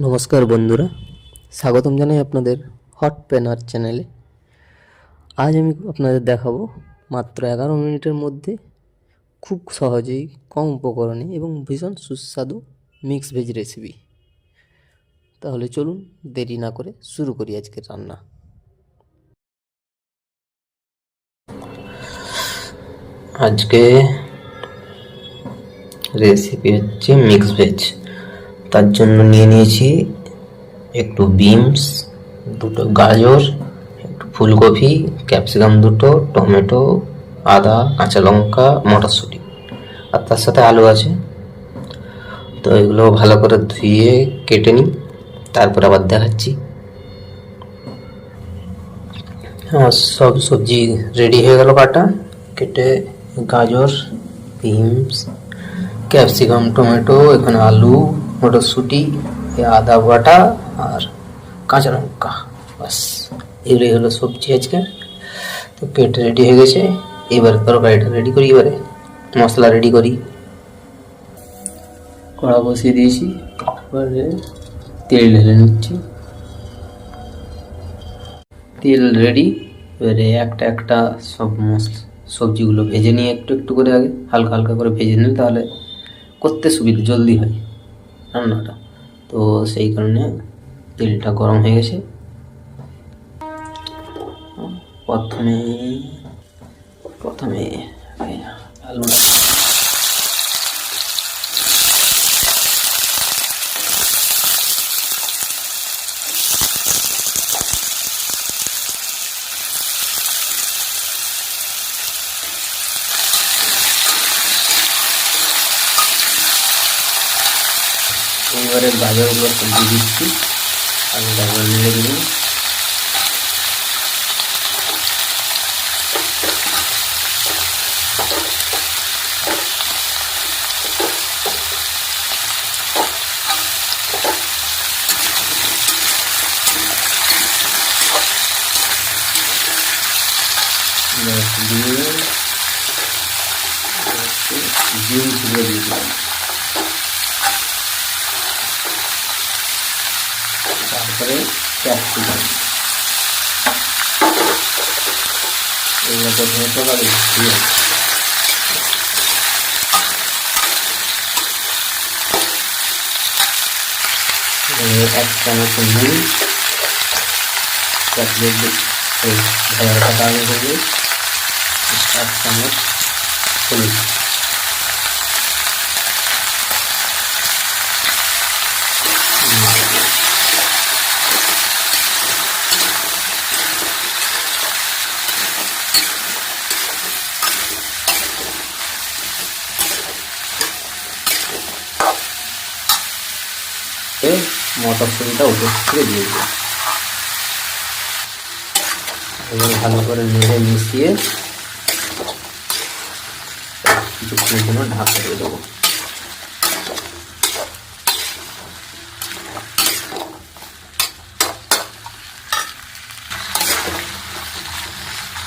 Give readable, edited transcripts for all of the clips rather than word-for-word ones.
নমস্কার বন্ধুরা, স্বাগতম জানাই আপনাদের হট পেনার চ্যানেলে। আজ আমি আপনাদের দেখাবো মাত্র 11 মিনিটের মধ্যে খুব সহজেই কম উপকরণে এবং ভীষণ সুস্বাদু মিক্স ভেজ রেসিপি। তাহলে চলুন দেরি না করে শুরু করি আজকের রান্না। আজকে রেসিপি হচ্ছে মিক্স ভেজ। তার জন্য নিয়ে নিয়েছি একটু বিনস, দুটো গাজর, একটু ফুলকপি, ক্যাপসিকাম দুটো, টমেটো, আদা, কাঁচা লঙ্কা, মটরশুঁটি, আর তার সাথে আলু আছে। তো এগুলো ভালো করে ধুয়ে কেটে নিই, তারপর আবার দেখাচ্ছি। হ্যাঁ, সব সবজি রেডি হয়ে গেল কাটা। কেটে গাজর, বিনস, ক্যাপসিকাম, টমেটো, এখানে আলু, মটরশুঁটি, আদা বাটা আর কাঁচা লঙ্কা, বাস এগুলোই হলো সবজি আজকে। তো কেটে রেডি হয়ে গেছে, এবার তরকারিটা রেডি করি। এবারে মশলা রেডি করি। কড়া বসিয়ে দিয়েছি, এবারে তেল ঢেলে নিচ্ছি। তেল রেডি। এবারে একটা একটা সব সবজিগুলো ভেজে নিয়ে একটু একটু করে আগে হালকা হালকা করে ভেজে নিই, তাহলে করতে সুবিধা, জলদি হয় রান্নাটা। তো সেই কারণে তেলটা গরম হয়ে গেছে। প্রথমে প্রথমে আলুটা এবারে গাজরগুলো দিয়ে দিচ্ছি, আলু গাজর নেড়ে দিন। দিয়ে বিনসগুলো দিয়ে দিলাম, তারপরে ক্যাপসিকাম। এগুলো প্রথমে তরকারি দিয়ে এক চামচ নুন, ভাজার কাটা আলু করবে, 1 চামচ হলুদ। মটরশুঁটিটা উপর থেকে দিয়ে দেবো। এবার ভালো করে নেড়ে মিশিয়ে কিছুক্ষণের জন্য ঢাকা দিয়ে দেবো।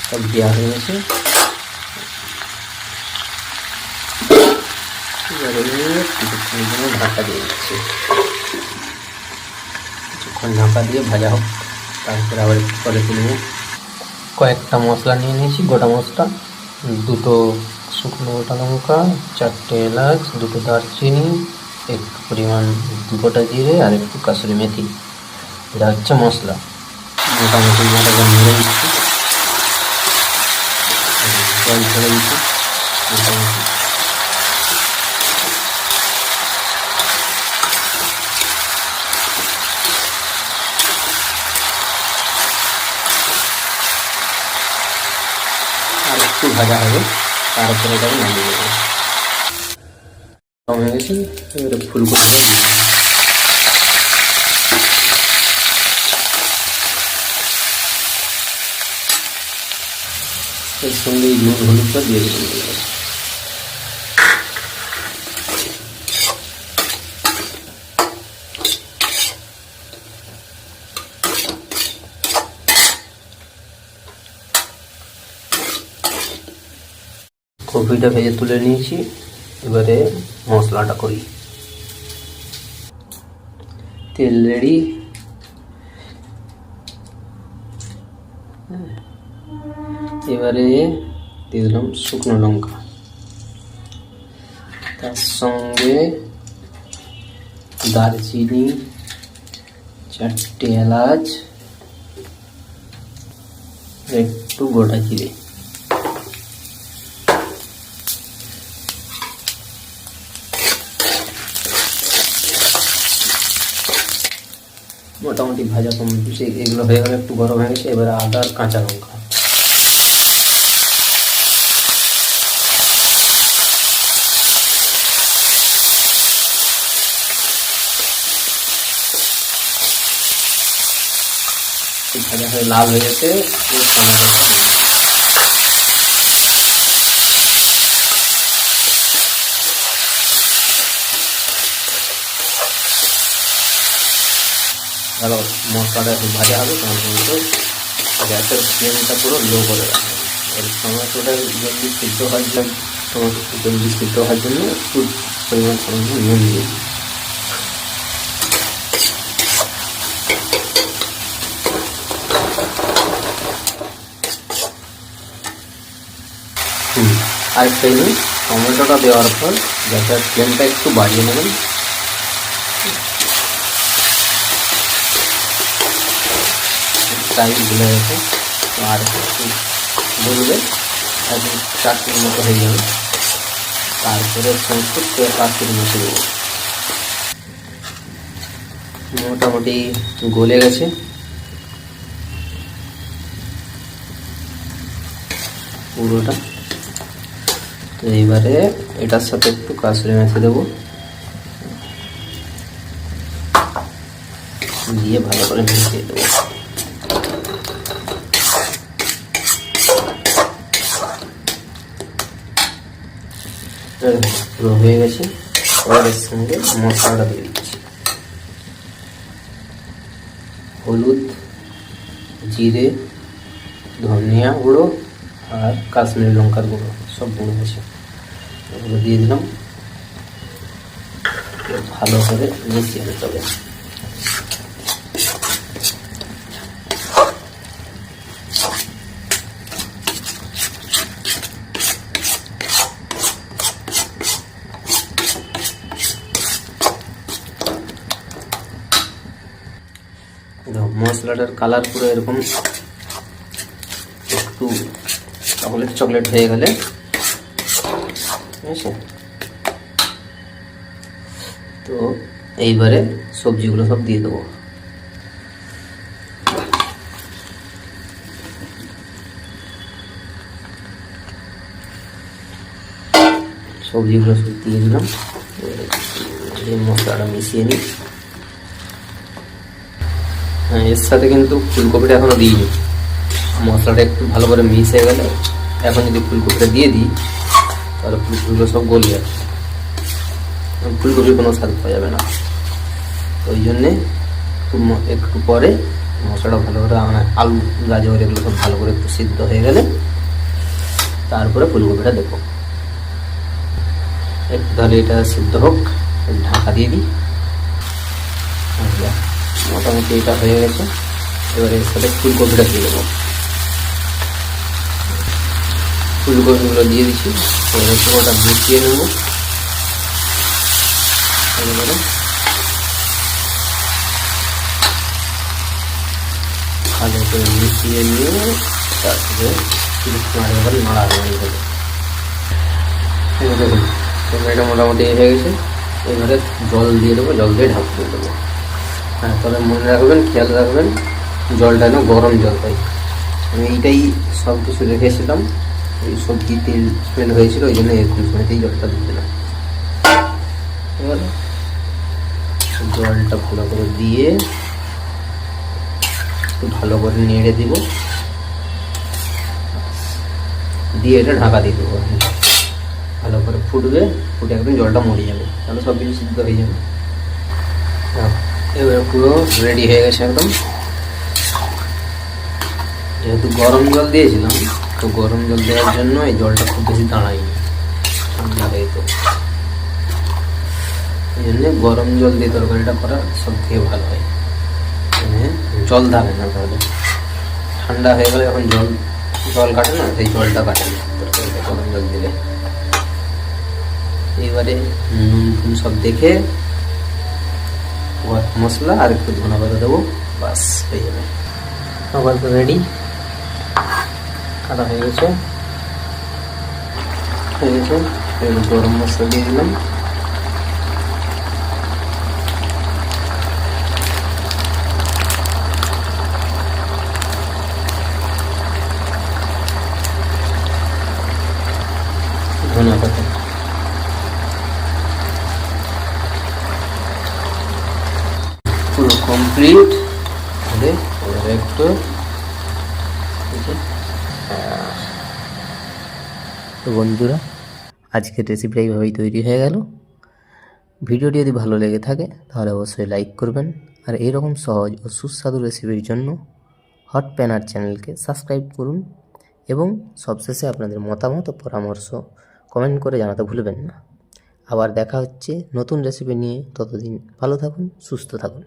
সব দেওয়া হয়ে গেছে। এবারে কিছুক্ষণের জন্য ঢাকা দিয়ে দিচ্ছি। কিছুক্ষণ ঢাকা দিয়ে ভাজা হোক, তারপরে আবার একটু পরে তুলব। কয়েকটা মশলা নিয়ে নিয়েছি, গোটা মশলা, 2টো শুকনো গোটা লঙ্কা, 4টে এলাচ, 2টো দারচিনি, একটু পরিমাণ গোটা জিরে আর একটু কাসুরি মেথি। এটা হচ্ছে মশলা। মোটামুটি মশলা নেড়ে দিচ্ছি, জল ছেড়ে দিচ্ছি মোটামুটি। আর একটু ভাজা হবে, তারপরে এটাকে নামিয়ে দেবো। হয়ে গেছে, এবারে ফুলকপিটা দিয়ে দেবো। এর সঙ্গে এই নুন হলুদটা দিয়ে দেবো। কপিটা ভেজে তুলে নিয়েছি, এবারে মশলাটা করি। তেল রেডি। এবারে দিয়ে দিলাম শুকনো লঙ্কা, তার সঙ্গে দারচিনি, 4টে এলাচ, একটু গোটা জিরে। মোটামুটি ভাজা কমপ্লিট, এগুলো হয়ে গেলে একটু গরম হয়ে গেছে। এবারে আদা আর কাঁচা লঙ্কা, ভাজা হয়ে লাল হয়ে গেছে। ভালো মশলাটা একটু ভাজা হবে, তখন কিন্তু গ্যাসের ফ্লেমটা পুরো লো করে রাখবে। এর টমেটোটা জলদি সিদ্ধ হওয়ার জন্য, টমেটো জলদি সিদ্ধ হওয়ার জন্য একটু পরিমাণ নুন দিয়ে আরেকটা জিনিস, টমেটোটা দেওয়ার পর গ্যাসের ফ্লেমটা একটু বাড়িয়ে নেবেন। টাইম ভুলে গেছে, আর একটু বলবে একদম 4 মিনিট মতো হয়ে যাবে। তারপরে সমস্ত কাশ্মীরি মিশে দেবো। মোটামুটি গলে গেছে। পুরোটা। তো এইবারে এটার সাথে একটু কাশ্মীরি মেথি দেবো, দিয়ে ভালো করে মিশিয়ে দেবো। পুরো হয়ে গেছে। এবার এর সঙ্গে মশলাটা দিয়ে দিচ্ছি, হলুদ, জিরে, ধনিয়া গুঁড়ো আর কাশ্মীরি লঙ্কার গুঁড়ো, সব গুঁড়ো আছে, এগুলো দিয়ে দিলাম। ভালো করে মিশিয়ে দিতে হবে। মশলাটার কালার পুরো এরকম একটু চকলেট চকলেট হয়ে গেলে, ঠিক আছে, তো এইবারে সবজিগুলো সব দিয়ে দেবো। সবজিগুলো সব দিয়ে দিলাম। এই মশলাটা মিশিয়ে নিই। এর সাথে কিন্তু ফুলকপিটা এখনো দিইনি। মশলাটা একটু ভালো করে মিক্স হয়ে গেলে এখন যদি ফুলকপিটা দিয়ে দিই তাহলে ফুলকপিগুলো সব গলে যাবে, ফুলকপির কোনো স্বাদ পাওয়া যাবে না। তো ওই জন্যে একটু পরে মশলাটা ভালো করে, আলু গাজর এগুলো সব ভালো করে একটু সিদ্ধ হয়ে গেলে তারপরে ফুলকপিটা দেবো। একটু তাহলে এটা সিদ্ধ হোক, ঢাকা দিয়ে দিই। মোটামুটি এটা হয়ে গেছে। এবারে এর সাথে ফুলকপিটা দিয়ে দেবো। ফুলকপিগুলো দিয়ে দিচ্ছি। এবারে পুরোটা মিশিয়ে নেবো। এবারে ভালো করে মিশিয়ে নিয়ে তারপরে নাড়ানাড়ি হবে। দেখুন এটা মোটামুটি হয়ে গেছে। এবারে জল দিয়ে দেবো, জল দিয়ে ঢাক দিয়ে দেবো। হ্যাঁ, তবে মনে রাখবেন, খেয়াল রাখবেন জলটা যেন গরম জল হয়। আমি এইটাই সব কিছু রেখেছিলাম, এই সবজি তেল স্মেল হয়েছিল, ওই জন্য এরকম সময়তেই জলটা দিয়ে দিলাম। এবার জলটা ভালো করে দিয়ে একটু ভালো করে নেড়ে দিব, দিয়ে এটা ঢাকা দিয়ে দেবো। ভালো করে ফুটবে, ফুটে একদম জলটা মরে যাবে, তাহলে সব কিছু সিদ্ধ হয়ে যাবে। এবার পুরো রেডি হয়ে গেছে একদম। যেহেতু গরম জল দিয়েছিলাম, তো গরম জল দেওয়ার জন্য এই জলটা খুব বেশি দাঁড়ায়নি, ঠান্ডা হয়ে তো এই জন্য গরম জল দিয়ে তরকারিটা করা সব থেকে ভালো হয়, মানে জল থাকে না, তাহলে ঠান্ডা হয়ে গেলে যখন জল কাটে না, সেই জলটা কাটে না তরকারিটা গরম জল দিলে। এবারে নুন ফুন সব দেখে গরম মশলা আর একটু ধনে পাতা দেবো, বাস হয়ে যাবে। আবার তো রেডি, কাটা হয়ে গেছে। এবার গরম মশলা দিয়ে দিলাম, ধনে পাতা, পুরো কমপ্লিট। একটু তো বন্ধুরা, আজকের রেসিপিটা এইভাবেই তৈরি হয়ে গেল। ভিডিওটি যদি ভালো লেগে থাকে তাহলে অবশ্যই লাইক করবেন, আর এইরকম সহজ ও সুস্বাদু রেসিপির জন্য হট প্যান আর্ট চ্যানেলকে সাবস্ক্রাইব করুন, এবং সবশেষে আপনাদের মতামত ও পরামর্শ কমেন্ট করে জানাতে ভুলবেন না। আবার দেখা হচ্ছে নতুন রেসিপি নিয়ে, ততদিন ভালো থাকুন, সুস্থ থাকুন।